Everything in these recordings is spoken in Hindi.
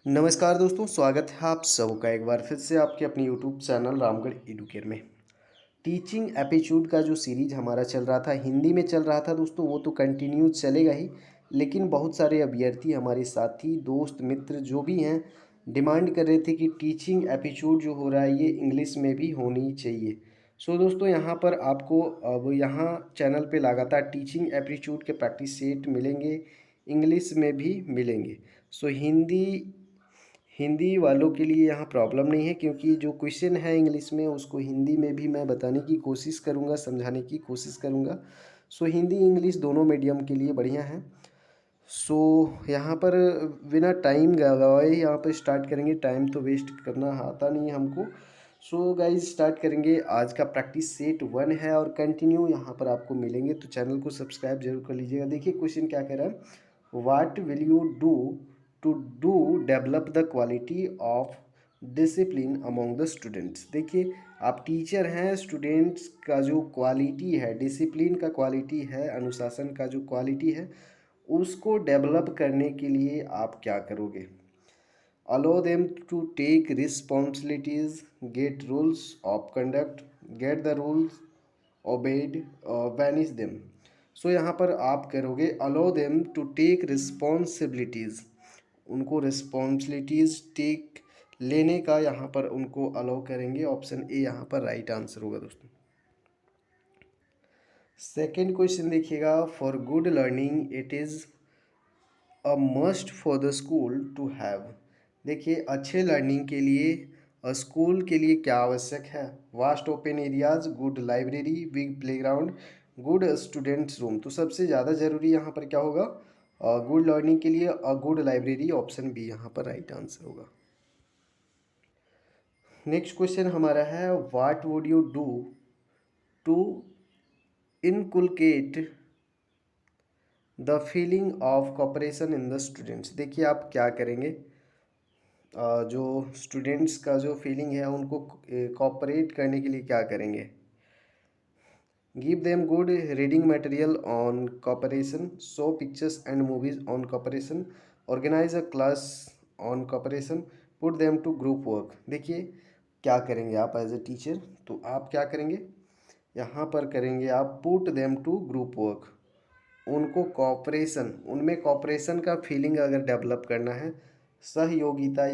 नमस्कार दोस्तों, स्वागत है आप सबका एक बार फिर से आपके अपने यूट्यूब चैनल रामगढ़ एडुकेयर में। टीचिंग एप्टीट्यूड का जो सीरीज हमारा चल रहा था, हिंदी में चल रहा था दोस्तों, वो तो कंटिन्यू चलेगा ही। लेकिन बहुत सारे अभ्यर्थी, हमारे साथी, दोस्त, मित्र जो भी हैं, डिमांड कर रहे थे कि टीचिंग एप्टीट्यूड जो हो रहा है ये इंग्लिश में भी होनी चाहिए। सो दोस्तों, यहाँ पर आपको अब यहाँ चैनल पे लगातार टीचिंग एप्टीट्यूड के प्रैक्टिस सेट मिलेंगे, इंग्लिश में भी मिलेंगे। सो हिंदी हिंदी वालों के लिए यहाँ प्रॉब्लम नहीं है, क्योंकि जो क्वेश्चन है इंग्लिश में उसको हिंदी में भी मैं बताने की कोशिश करूँगा, समझाने की कोशिश करूँगा। सो हिंदी इंग्लिश दोनों मीडियम के लिए बढ़िया है। सो यहाँ पर बिना टाइम गवाए यहाँ पर स्टार्ट करेंगे। टाइम तो वेस्ट करना आता नहीं है हमको। सो गाइज स्टार्ट करेंगे। आज का प्रैक्टिस सेट 1 है और कंटिन्यू यहाँ पर आपको मिलेंगे, तो चैनल को सब्सक्राइब जरूर कर लीजिएगा। देखिए क्वेश्चन क्या कह रहा है, what will you do to do develop the quality of discipline among the students. देखिए आप टीचर हैं, स्टूडेंट्स का जो क्वालिटी है, डिसिप्लिन का क्वालिटी है, अनुशासन का जो क्वालिटी है, उसको डेवलप करने के लिए आप क्या करोगे। Allow them to take responsibilities, get rules of conduct, get the rules obeyed, vanish them. So यहाँ पर आप करोगे allow them to take responsibilities, उनको रिस्पॉन्सिबिलिटीज़ टेक लेने का यहाँ पर उनको अलाउ करेंगे। ऑप्शन ए यहाँ पर राइट आंसर होगा दोस्तों। सेकेंड क्वेश्चन देखिएगा, for good learning it is a must for the school to have. देखिए अच्छे लर्निंग के लिए स्कूल के लिए क्या आवश्यक है। Vast open areas, good library, big playground, good students room. तो सबसे ज़्यादा ज़रूरी यहाँ पर क्या होगा, गुड लर्निंग के लिए a good library. Option B यहाँ पर राइट आंसर होगा। नेक्स्ट क्वेश्चन हमारा है, what would you do to inculcate the feeling of cooperation in the students. देखिए आप क्या करेंगे, जो स्टूडेंट्स का जो फीलिंग है उनको कॉपरेट करने के लिए क्या करेंगे। Give them good reading material on cooperation, show pictures and movies on cooperation, organise a class on cooperation, put them to group work. देखिए क्या करेंगे आप एज ए टीचर, तो आप क्या करेंगे यहाँ पर करेंगे, आप put them to group work. उनको कॉपरेशन, उनमें कॉपरेशन का फीलिंग अगर डेवलप करना है, सहयोगिता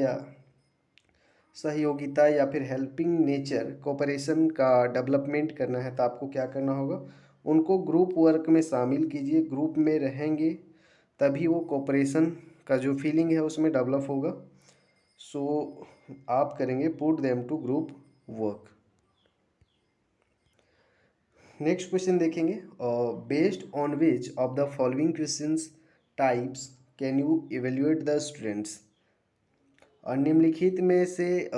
या फिर हेल्पिंग नेचर, कोऑपरेशन का डेवलपमेंट करना है, तो आपको क्या करना होगा, उनको ग्रुप वर्क में शामिल कीजिए। ग्रुप में रहेंगे तभी वो कोऑपरेशन का जो फीलिंग है उसमें डेवलप होगा। सो आप करेंगे put them to group work. Next question देखेंगे, based on which of the following questions types can you evaluate the students. और निम्नलिखित में से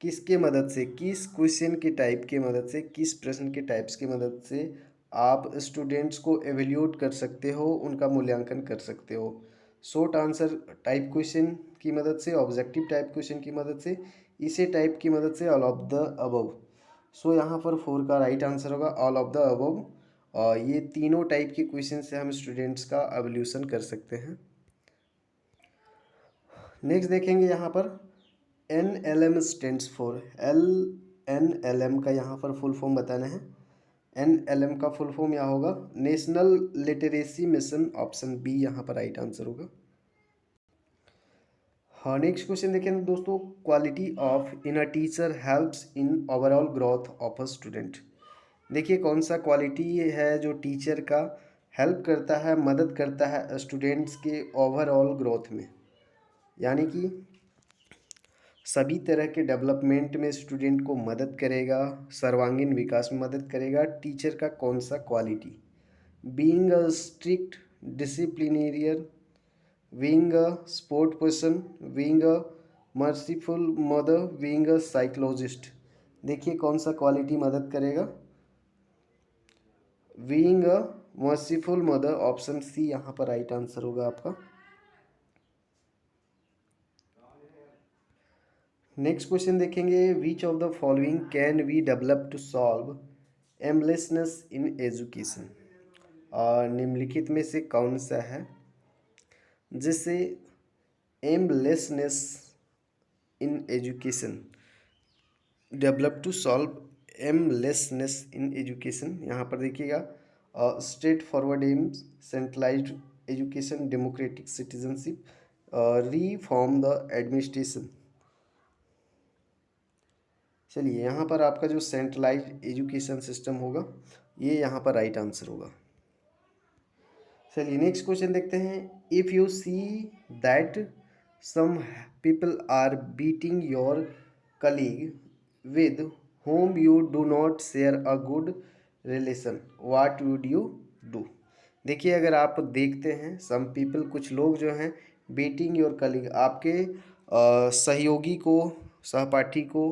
किसके मदद से, किस क्वेश्चन के टाइप के मदद से, किस प्रश्न के टाइप्स की मदद से आप स्टूडेंट्स को एवेल्यूट कर सकते हो, उनका मूल्यांकन कर सकते हो। शॉर्ट आंसर टाइप क्वेश्चन की मदद से, ऑब्जेक्टिव टाइप क्वेश्चन की मदद से, इसे टाइप की मदद से, all of the above. So यहाँ पर 4 का राइट आंसर होगा ऑल ऑफ द अबव। और ये तीनों टाइप के क्वेश्चन से हम स्टूडेंट्स का एवल्यूशन कर सकते हैं। नेक्स्ट देखेंगे यहाँ पर, NLM स्टैंड्स फॉर, NLM का यहाँ पर फुल फॉर्म बताना है। NLM का फुल फॉर्म यहाँ होगा national literacy mission. Option B यहाँ पर राइट आंसर होगा। हाँ नेक्स्ट क्वेश्चन देखें दोस्तों, quality of in a teacher helps in overall growth of a student. देखिए कौन सा क्वालिटी है जो टीचर का हेल्प करता है, मदद करता है स्टूडेंट्स के ओवरऑल ग्रोथ में, यानी कि सभी तरह के डेवलपमेंट में स्टूडेंट को मदद करेगा, सर्वांगीण विकास में मदद करेगा। टीचर का कौन सा quality, being a strict disciplinarian, being a sport person, being a merciful mother, being a psychologist. देखिए कौन सा क्वालिटी मदद करेगा, being a merciful mother. Option C यहाँ पर राइट आंसर होगा आपका। नेक्स्ट क्वेश्चन देखेंगे, which of the following can we develop to solve aimlessness in education. और निम्नलिखित में से कौन सा है जिससे aimlessness in education, develop to solve aimlessness in education. यहाँ पर देखिएगा straight forward AIIMS, centralised education, democratic citizenship, reform the administration. चलिए यहाँ पर आपका जो सेंट्रलाइज्ड एजुकेशन सिस्टम होगा ये यहाँ पर राइट आंसर होगा। चलिए नेक्स्ट क्वेश्चन देखते हैं। If you see that some people are beating your colleague with whom you do not share a good relation, what would you do? देखिए अगर आप देखते हैं सम पीपल, कुछ लोग जो हैं बीटिंग योर कलीग, आपके सहयोगी को, सहपाठी को,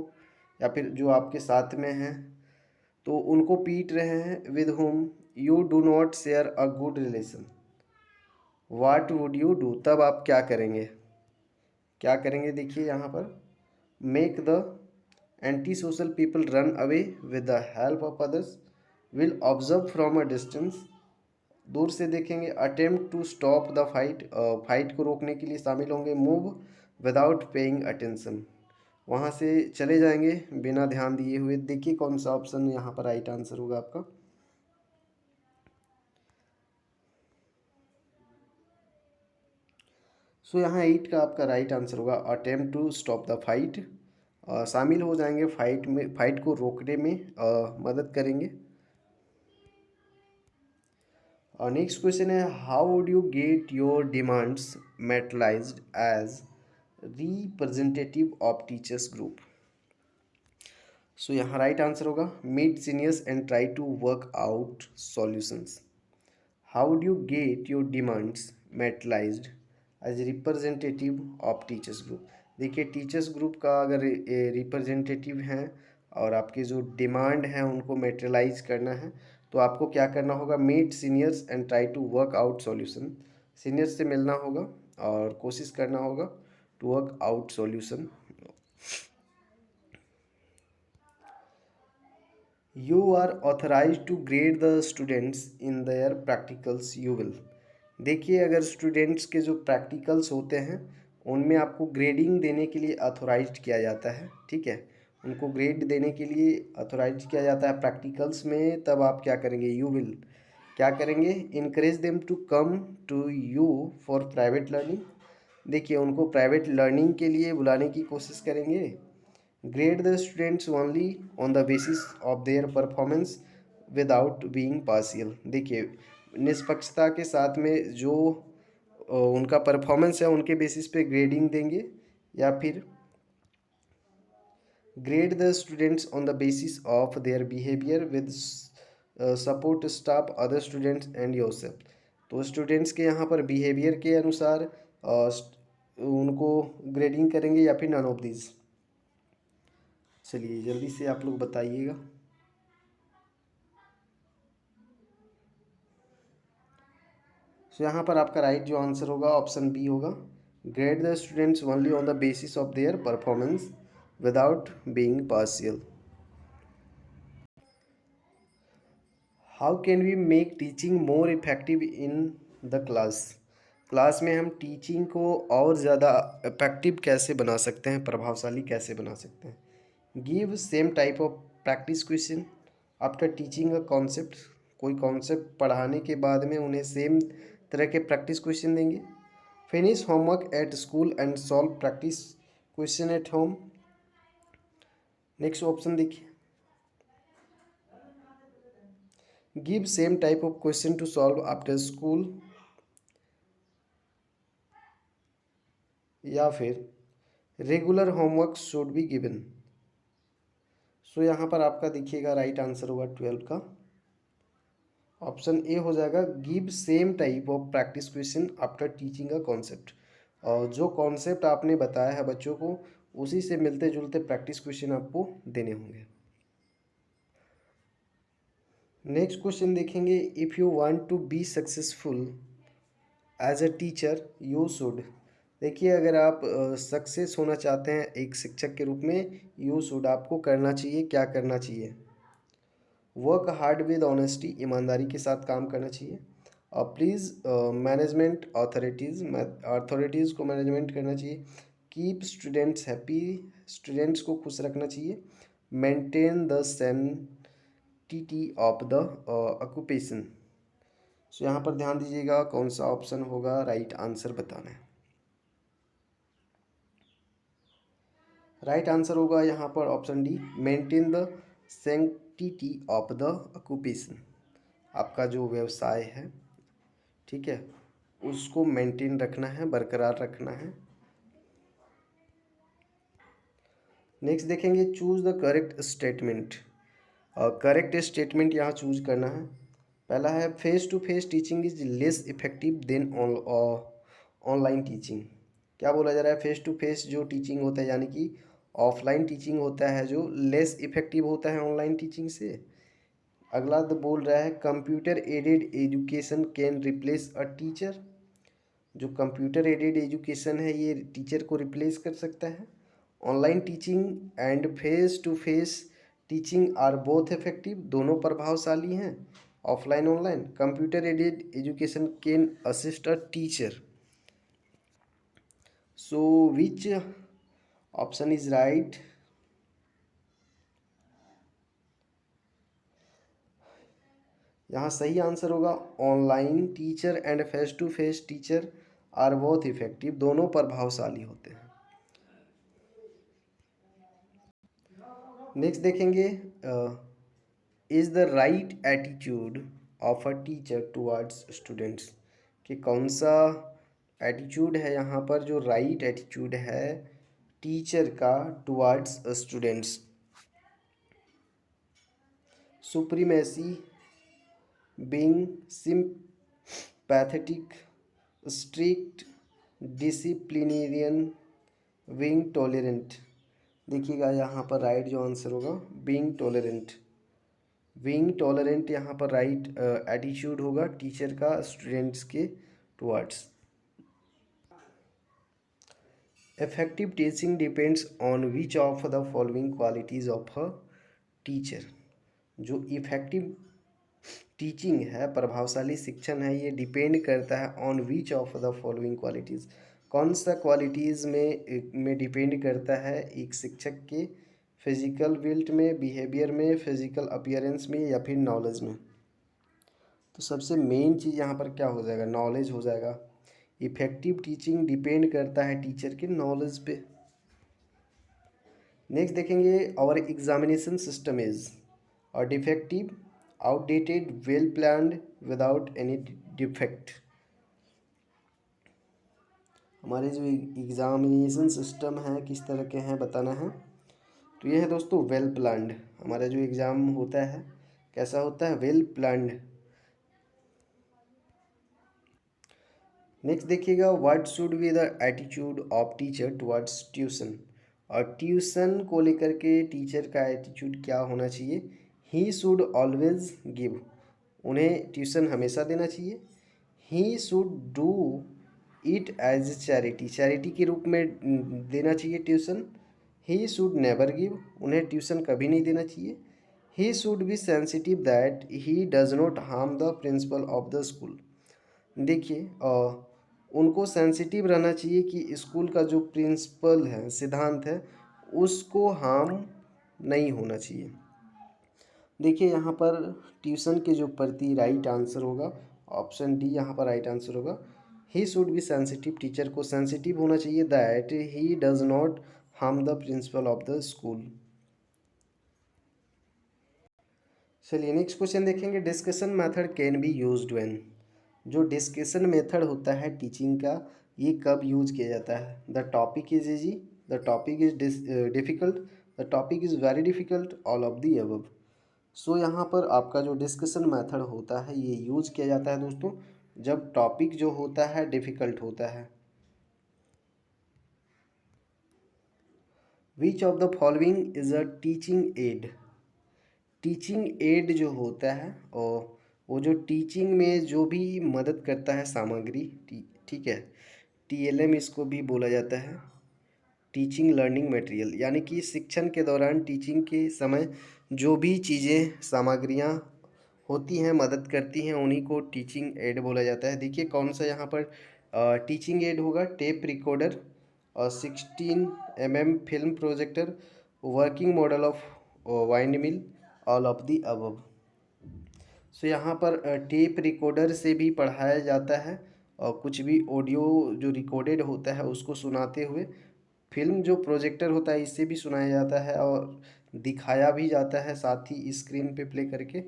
या फिर जो आपके साथ में हैं तो उनको पीट रहे हैं। With whom you do not share a good relation, what would you do? तब आप क्या करेंगे, क्या करेंगे? देखिए यहाँ पर make the anti social people run away with the help of others, will observe from a distance, दूर से देखेंगे। Attempt to stop the fight, fight को रोकने के लिए शामिल होंगे। मूव विदाउट पेइंग अटेंशन, वहाँ से चले जाएंगे बिना ध्यान दिए हुए। देखिए कौन सा ऑप्शन यहाँ पर राइट आंसर होगा आपका। सो यहाँ 8 का आपका राइट आंसर होगा attempt to stop the fight, शामिल हो जाएंगे फाइट में, फाइट को रोकने में मदद करेंगे। और नेक्स्ट क्वेश्चन है how would you get your demands materialised as representative of teachers group? So यहाँ राइट आंसर होगा meet seniors and try to work out solutions. How would you get your demands materialised as representative of teachers group? देखिए टीचर्स ग्रुप का अगर रिप्रेजेंटेटिव हैं और आपकी जो डिमांड है उनको मेटेरियलाइज करना है तो आपको क्या करना होगा? Meet seniors and try to work out solution. Seniors से मिलना होगा और कोशिश करना होगा to work out solution. You are authorise to grade the students in their practicals you will. देखिए अगर स्टूडेंट्स के जो प्रैक्टिकल्स होते हैं उनमें आपको ग्रेडिंग देने के लिए ऑथोराइज्ड किया जाता है, ठीक है, उनको ग्रेड देने के लिए ऑथोराइज किया जाता है प्रैक्टिकल्स में। तब आप क्या करेंगे? यू विल क्या करेंगे? Encourage them to come to you for private learning. देखिए उनको प्राइवेट लर्निंग के लिए बुलाने की कोशिश करेंगे। Grade the students only on the basis of their performance without being partial. देखिए निष्पक्षता के साथ में जो उनका परफॉर्मेंस है उनके बेसिस पे ग्रेडिंग देंगे, या फिर grade the students on the basis of their behaviour with support staff other students and yourself. तो स्टूडेंट्स के यहाँ पर बिहेवियर के अनुसार उनको ग्रेडिंग करेंगे या फिर नन ऑफ दिस। चलिए जल्दी से आप लोग बताइएगा। सो यहाँ पर आपका राइट जो आंसर होगा ऑप्शन बी होगा, grade the students only on the basis of their performance without being partial. How can we make teaching more effective in the class? Class में हम टीचिंग को और ज़्यादा इफेक्टिव कैसे बना सकते हैं, प्रभावशाली कैसे बना सकते हैं? Give same type of practice question after teaching a concept. कोई कॉन्सेप्ट पढ़ाने के बाद में उन्हें सेम तरह के प्रैक्टिस क्वेश्चन देंगे। Finish homework at school and solve practice question at home. Next option देखिए, give same type of question to solve after school, या फिर regular homework should be given. So यहाँ पर आपका देखिएगा राइट आंसर होगा 12 का ऑप्शन ए हो जाएगा, give same type of practice question after teaching a concept. और जो कॉन्सेप्ट आपने बताया है बच्चों को उसी से मिलते जुलते प्रैक्टिस क्वेश्चन आपको देने होंगे। नेक्स्ट क्वेश्चन देखेंगे, if you want to be successful as a teacher you should. देखिए अगर आप सक्सेस होना चाहते हैं एक शिक्षक के रूप में, यू शुड आपको करना चाहिए, क्या करना चाहिए? वर्क हार्ड विद ऑनेस्टी, ईमानदारी के साथ काम करना चाहिए। प्लीज़ मैनेजमेंट अथॉरिटीज़ को मैनेजमेंट करना चाहिए। कीप स्टूडेंट्स हैप्पी, स्टूडेंट्स को खुश रखना चाहिए। Maintain the sanctity of the occupation. So यहाँ पर ध्यान दीजिएगा कौन सा ऑप्शन होगा, राइट आंसर बताना है। राइट आंसर होगा यहाँ पर option D, maintain the sanctity of the occupation. आपका जो व्यवसाय है, ठीक है, उसको मेंटेन रखना है, बरकरार रखना है। नेक्स्ट देखेंगे, choose the correct statement. Correct statement यहाँ चूज करना है। पहला है, face to face teaching is less effective than online teaching. क्या बोला जा रहा है, फेस टू फेस जो टीचिंग होता है यानी कि ऑफलाइन टीचिंग होता है जो लेस इफेक्टिव होता है ऑनलाइन टीचिंग से। अगला तो बोल रहा है, computer aided education can replace a teacher. जो कंप्यूटर एडेड एजुकेशन है ये टीचर को रिप्लेस कर सकता है। Online teaching and face to face teaching are both effective, दोनों प्रभावशाली हैं, offline online. Computer aided education can assist a teacher. So which option is right? यहाँ सही आंसर होगा online teacher and face to face teacher are both effective, दोनों प्रभावशाली होते हैं। नेक्स्ट देखेंगे, is the right attitude of a teacher towards students. कि कौन सा एटीट्यूड है यहाँ पर जो राइट एटीट्यूड है टीचर का towards students? Supremacy, being sympathetic, strict, disciplinarian, being tolerant. देखिएगा यहाँ पर राइट जो आंसर होगा बीइंग टॉलरेंट। बीइंग टॉलरेंट यहाँ पर राइट एटीट्यूड होगा टीचर का स्टूडेंट्स के towards. Effective teaching depends on which of the following qualities of a teacher. जो इफेक्टिव टीचिंग है, प्रभावशाली शिक्षण है, ये डिपेंड करता है on which of the following qualities. कौन सा क्वालिटीज़ में डिपेंड करता है एक शिक्षक के? फिजिकल बिल्ट में, बिहेवियर में, फिजिकल अपीयरेंस में, या फिर नॉलेज में? तो सबसे मेन चीज़ यहाँ पर क्या हो जाएगा, नॉलेज हो जाएगा। इफेक्टिव टीचिंग डिपेंड करता है टीचर के नॉलेज पे। नेक्स्ट देखेंगे, आवर एग्जामिनेशन सिस्टम इज और defective, outdated, well planned, without any defect. हमारे जो एग्जामिनेशन सिस्टम है किस तरह के हैं बताना है। तो ये है दोस्तों वेल प्लान्ड। हमारा जो एग्ज़ाम होता है कैसा होता है, वेल प्लान्ड। नेक्स्ट देखिएगा, what should be the attitude of teacher towards tuition. और ट्यूशन को लेकर के टीचर का एटीट्यूड क्या होना चाहिए? ही शुड ऑलवेज गिव, उन्हें ट्यूशन हमेशा देना चाहिए। He should do it as charity, charity के रूप में देना चाहिए tuition. He should never give, उन्हें ट्यूशन कभी नहीं देना चाहिए। He should be sensitive that he does not harm the principle of the school. देखिए उनको सेंसिटिव रहना चाहिए कि स्कूल का जो प्रिंसिपल है, सिद्धांत है, उसको हार्म नहीं होना चाहिए। देखिए यहाँ पर ट्यूशन के जो प्रति राइट आंसर होगा ऑप्शन डी, यहाँ पर राइट आंसर होगा ही शुड बी सेंसिटिव। टीचर को सेंसिटिव होना चाहिए that he does not harm the principle of the school. चलिए नेक्स्ट क्वेश्चन देखेंगे, discussion method can be used when. जो डिस्कशन मेथड होता है टीचिंग का, ये कब यूज किया जाता है? The topic is easy, the topic is difficult, the topic is very difficult, all of the above. So यहाँ पर आपका जो डिस्कशन मेथड होता है ये यूज़ किया जाता है दोस्तों जब टॉपिक जो होता है डिफ़िकल्ट होता है। विच of the following is a teaching add. Teaching add जो होता है और वो जो टीचिंग में जो भी मदद करता है सामग्री, ठीक है, टीएलएम इसको भी बोला जाता है, टीचिंग लर्निंग मटेरियल। यानी कि शिक्षण के दौरान टीचिंग के समय जो भी चीज़ें, सामग्रियाँ होती हैं, मदद करती हैं, उन्हीं को टीचिंग एड बोला जाता है। देखिए कौन सा यहाँ पर टीचिंग एड होगा, टेप रिकॉर्डर और 16 mm film projector, working model of wind mill, all of the above. So यहाँ पर टेप रिकॉर्डर से भी पढ़ाया जाता है और कुछ भी ऑडियो जो रिकॉर्डेड होता है उसको सुनाते हुए, फिल्म जो प्रोजेक्टर होता है इससे भी सुनाया जाता है और दिखाया भी जाता है साथ ही स्क्रीन पे प्ले करके,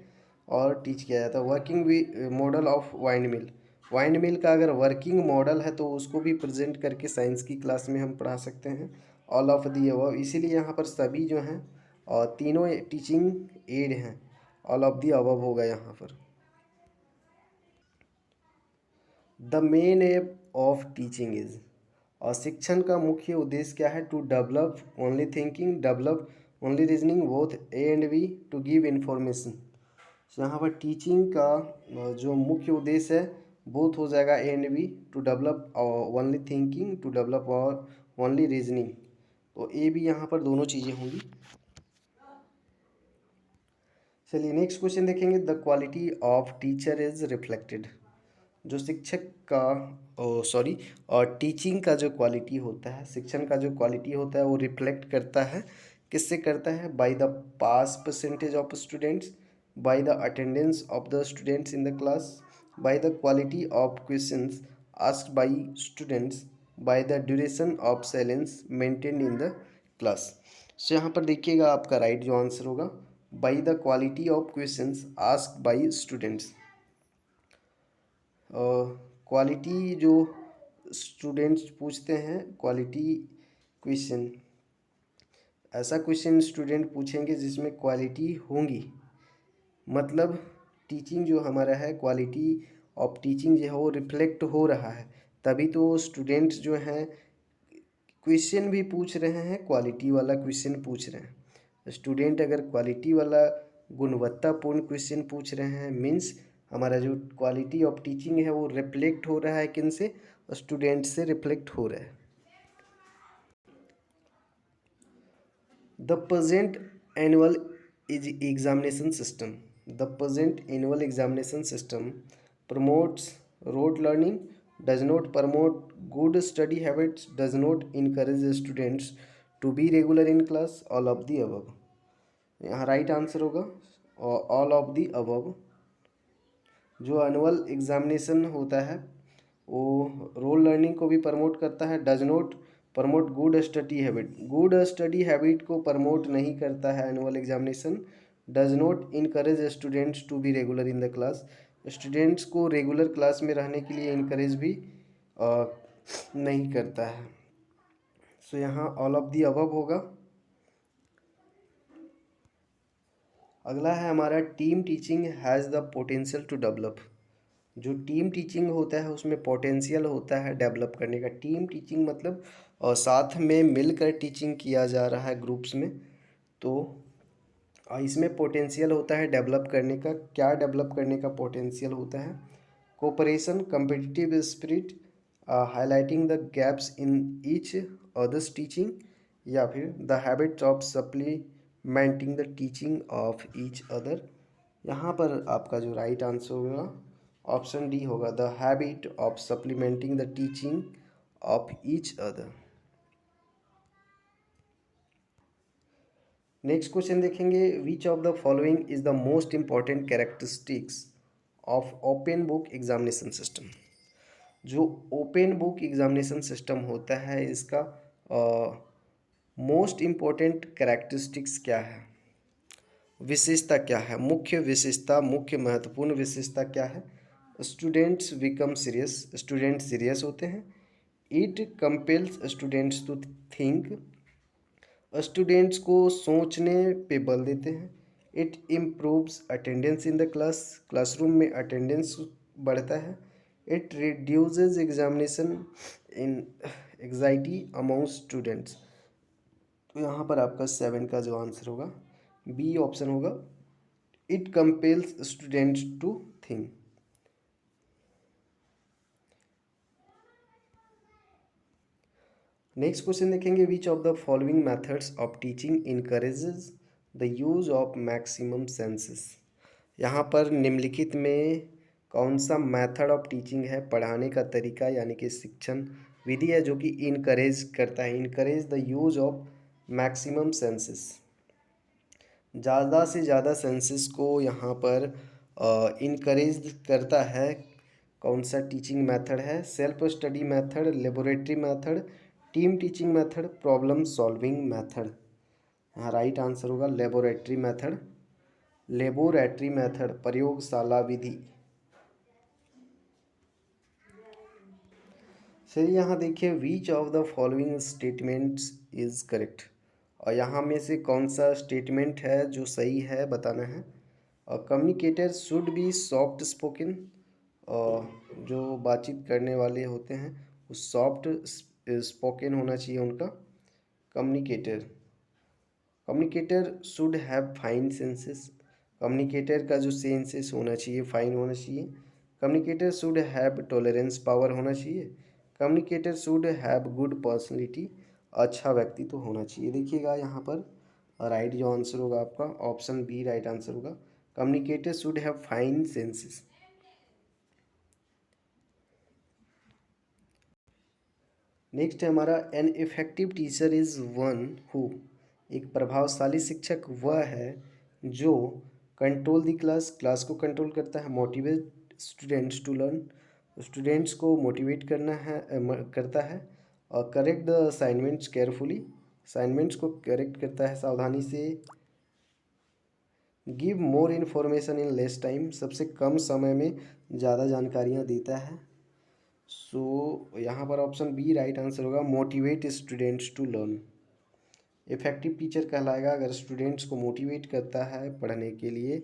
और टीच किया जाता है। वर्किंग भी model of wind mill, wind mill का अगर वर्किंग मॉडल है तो उसको भी प्रेजेंट करके साइंस की क्लास में हम पढ़ा सकते हैं। ऑल ऑफ दी अबव, इसीलिए यहाँ पर सभी जो हैं और तीनों टीचिंग एड हैं। ऑल ऑफ दी अबव होगा यहाँ पर। The main aim of teaching is, और शिक्षण का मुख्य उद्देश्य क्या है? To develop only thinking, develop only reasoning, both A and B, to give information. यहाँ पर टीचिंग का जो मुख्य उद्देश्य है बोथ हो जाएगा A and B, to develop only thinking, to develop और ओनली रीजनिंग, तो ए भी यहाँ पर दोनों चीज़ें होंगी। चलिए नेक्स्ट क्वेश्चन देखेंगे। The quality of teacher is reflected, जो शिक्षक का सॉरी और टीचिंग का जो क्वालिटी होता है, शिक्षण का जो क्वालिटी होता है वो रिफ्लेक्ट करता है, किससे करता है? By the pass percentage of students, by the attendance of the students in the class, by the quality of questions asked by students, by the duration of silence maintained in the class. So यहाँ पर देखिएगा आपका राइट जो आंसर होगा, by the quality of questions asked by students. Quality जो स्टूडेंट्स पूछते हैं, क्वालिटी क्वेश्चन, ऐसा क्वेश्चन स्टूडेंट पूछेंगे जिसमें क्वालिटी होंगी, मतलब टीचिंग जो हमारा है, क्वालिटी ऑफ टीचिंग जो है वो रिफ्लेक्ट हो रहा है, तभी तो स्टूडेंट्स जो हैं क्वेश्चन भी पूछ रहे हैं, क्वालिटी वाला क्वेश्चन पूछ रहे हैं। स्टूडेंट अगर क्वालिटी वाला गुणवत्तापूर्ण क्वेश्चन पूछ रहे हैं, मीन्स हमारा जो क्वालिटी ऑफ टीचिंग है वो रिफ्लेक्ट हो रहा है, किन से? स्टूडेंट से रिफ्लेक्ट हो रहा है। The present annual examination system, the present annual examination system promotes rote learning, does not promote good study habits, does not encourage students to be regular in class, all of the above। यहाँ राइट आंसर होगा ऑल ऑफ दी अबव। जो एनुअल एग्जामिनेशन होता है वो रोल लर्निंग को भी प्रमोट करता है, does not promote good study habit, good study habit को प्रमोट नहीं करता है annual examination, does not encourage students to be regular in the class, students को रेगुलर क्लास में रहने के लिए इनकरेज भी नहीं करता है। सो यहाँ ऑल ऑफ दी अबव होगा। अगला है हमारा, team teaching has the potential to develop, जो टीम टीचिंग होता है उसमें पोटेंशियल होता है डेवलप करने का। टीम टीचिंग मतलब और साथ में मिलकर टीचिंग किया जा रहा है ग्रुप्स में, तो इसमें पोटेंशियल होता है डेवलप करने का। क्या डेवलप करने का पोटेंशियल होता है? Cooperation, competitive spirit, highlighting the gaps in each others teaching, या फिर the habit of supplementing the teaching of each other. यहाँ पर आपका जो राइट आंसर होगा ऑप्शन डी होगा, the habit of supplementing the teaching of each other. Next question देखेंगे, which of the following is the most important characteristics of open book examination system. जो ओपन बुक एग्जामिनेशन सिस्टम होता है इसका मोस्ट इम्पॉर्टेंट कैरेक्टरिस्टिक्स क्या है, विशेषता क्या है, मुख्य विशेषता, मुख्य महत्वपूर्ण विशेषता क्या है? Students become serious, student serious होते हैं। It compels students to think, students को सोचने पे बल देते हैं। It improves attendance in the class, classroom में अटेंडेंस बढ़ता है। It reduces examination in anxiety among students. तो यहाँ पर आपका 7 का जो आंसर होगा बी ऑप्शन होगा, it compels students to think. Next question देखेंगे, which of the following methods of teaching encourages the use of maximum senses. यहाँ पर निम्नलिखित में कौन सा मेथड ऑफ टीचिंग है, पढ़ाने का तरीका यानी कि शिक्षण विधि है जो कि इनकरेज करता है, encourage the use of maximum senses, ज़्यादा से ज़्यादा सेंसेस को यहाँ पर इनकरेज करता है। कौन सा टीचिंग मेथड है? Self study method, laboratory method, team teaching method, problem solving method. यहाँ राइट आंसर होगा लेबोरेटरी मेथड, लेबोरेटरी मेथड, प्रयोगशाला विधि। चलिए यहाँ देखिए, विच of the following statements is correct, और यहाँ में से कौन सा स्टेटमेंट है जो सही है बताना है। और communicator should be soft spoken, और जो बातचीत करने वाले होते हैं वो सॉफ्ट स्पोकन होना चाहिए उनका। Communicator communicator should have fine senses, communicator का जो सेंसेस होना चाहिए फाइन होना चाहिए। Communicator should have tolerance power होना चाहिए। Communicator should have good personality, अच्छा व्यक्तित्व होना चाहिए। देखिएगा यहाँ पर राइट जो आंसर होगा आपका ऑप्शन बी राइट आंसर होगा, communicator should have fine senses. Next है हमारा, an effective teacher is one who, एक प्रभावशाली शिक्षक वह है जो कंट्रोल द क्लास, क्लास को कंट्रोल करता है, motivate students to learn, students को मोटिवेट करता है, और correct the assignments carefully, assignments को करेक्ट करता है सावधानी से, give more information in less time, सबसे कम समय में ज़्यादा जानकारियाँ देता है। सो यहाँ पर ऑप्शन बी राइट आंसर होगा, motivate students to learn. Effective teacher कहलाएगा अगर स्टूडेंट्स को मोटिवेट करता है पढ़ने के लिए,